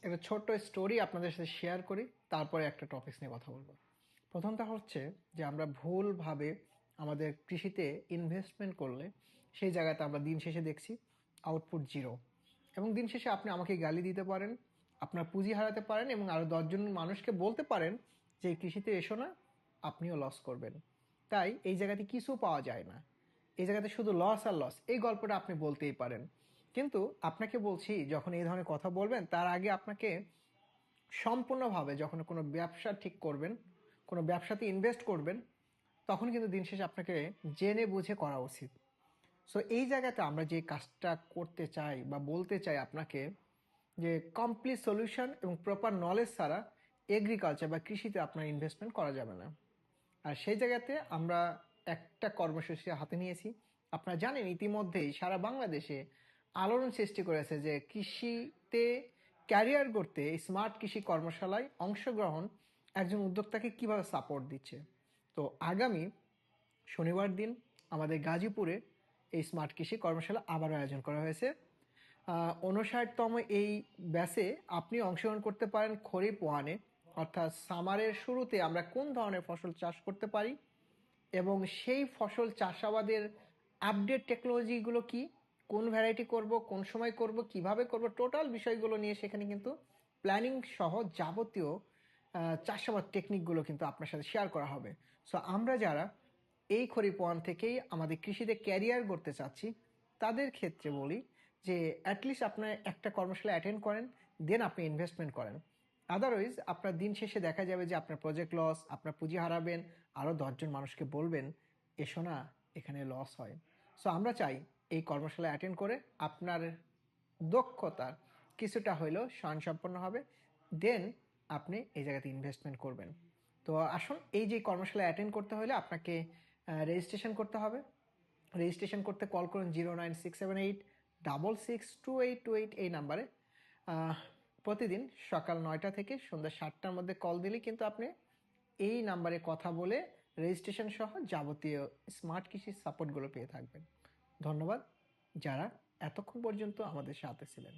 একটা ছোট্ট স্টোরি আপনাদের সাথে শেয়ার করি, তারপরে একটা টপিকস নিয়ে কথা বলবো। প্রথমটা হচ্ছে যে আমরা ভুলভাবে আমাদের কৃষিতে ইনভেস্টমেন্ট করলে সেই জায়গাতে আমরা দিন শেষে দেখছি আউটপুট জিরো। এবং দিন শেষে আপনি আমাকে গালি দিতে পারেন, আপনার পুঁজি হারাতে পারেন এবং আরও 10জন মানুষকে বলতে পারেন যে এই কৃষিতে এসো না, আপনিও লস করবেন। তাই এই জায়গাতে কিছু পাওয়া যায় না, এই জায়গাতে শুধু লস আর লস। এই গল্পটা আপনি বলতেই পারেন, কিন্তু আপনাকে বলছি যখন এই ধরনের কথা বলবেন তার আগে আপনাকে সম্পূর্ণভাবে যখন কোনো ব্যবসা ঠিক করবেন, কোনো ব্যবসাতে ইনভেস্ট করবেন, তখন কিন্তু দিন শেষে আপনাকে জেনে বুঝে করা উচিত। সো এই জায়গাতে আমরা যে কাজটা করতে চাই বা বলতে চাই আপনাকে, যে কমপ্লিট সলিউশন এবং প্রপার নলেজ ছাড়া এগ্রিকালচার বা কৃষিতে আপনার ইনভেস্টমেন্ট করা যাবে না। আর সেই জায়গাতে আমরা একটা কর্মসূচি হাতে নিয়েছি। আপনারা জানেন ইতিমধ্যেই সারা বাংলাদেশে আলোড়ন সৃষ্টি করেছে যে কৃষিতে ক্যারিয়ার করতে স্মার্ট কৃষি কর্মশালায় অংশগ্রহণ একজন উদ্যোক্তাকে কিভাবে সাপোর্ট দিচ্ছে। তো আগামী শনিবার দিন আমাদের গাজীপুরে এই স্মার্ট কৃষি কর্মশালা আবারও আয়োজন করা হয়েছে। 59তম এই ব্যাচে আপনি অংশগ্রহণ করতে পারেন খরিফ ওয়ানে, অর্থাৎ সামারের শুরুতে আমরা কোন ধরনের ফসল চাষ করতে পারি এবং সেই ফসল চাষাবাদের আপডেট টেকনোলজিগুলো কি, কোন ভ্যারাইটি করব, কোন সময় করব, কিভাবে করব, টোটাল বিষয়গুলো নিয়ে সেখানে কিন্তু প্ল্যানিং সহ যাবতীয় চাষাবাদ টেকনিকগুলো কিন্তু আপনার সাথে শেয়ার করা হবে। সো আমরা যারা এই খরিফ ওয়ান থেকেই আমাদের কৃষিতে ক্যারিয়ার করতে চাচ্ছি তাদের ক্ষেত্রে বলি যে অ্যাটলিস্ট আপনার একটা কর্মশালা অ্যাটেন্ড করেন, দেন আপনি ইনভেস্টমেন্ট করেন। আদারওয়াইজ আপনার দিন শেষে দেখা যাবে যে আপনার প্রজেক্ট লস, আপনার পুঁজি হারাবেন, আরও 10জন মানুষকে বলবেন এসো না, এখানে লস হয়। সো আমরা চাই এই কর্মশালা অ্যাটেন্ড করে আপনার দক্ষতার কিছুটা হইলেও স্বয়ংসম্পন্ন হবে, দেন আপনি এই জায়গাতে ইনভেস্টমেন্ট করবেন। তো আসুন, এই যে কর্মশালা অ্যাটেন্ড করতে হলে আপনাকে রেজিস্ট্রেশন করতে হবে। রেজিস্ট্রেশন করতে কল করুন 09678662828 এই নাম্বারে। প্রতিদিন সকাল 9টা থেকে সন্ধ্যা 7টার মধ্যে কল দিলেই কিন্তু আপনি এই নাম্বারে কথা বলে রেজিস্ট্রেশন সহ যাবতীয় স্মার্ট কৃষির সাপোর্টগুলো পেয়ে থাকবেন। ধন্যবাদ যারা এতক্ষণ পর্যন্ত আমাদের সাথে ছিলেন।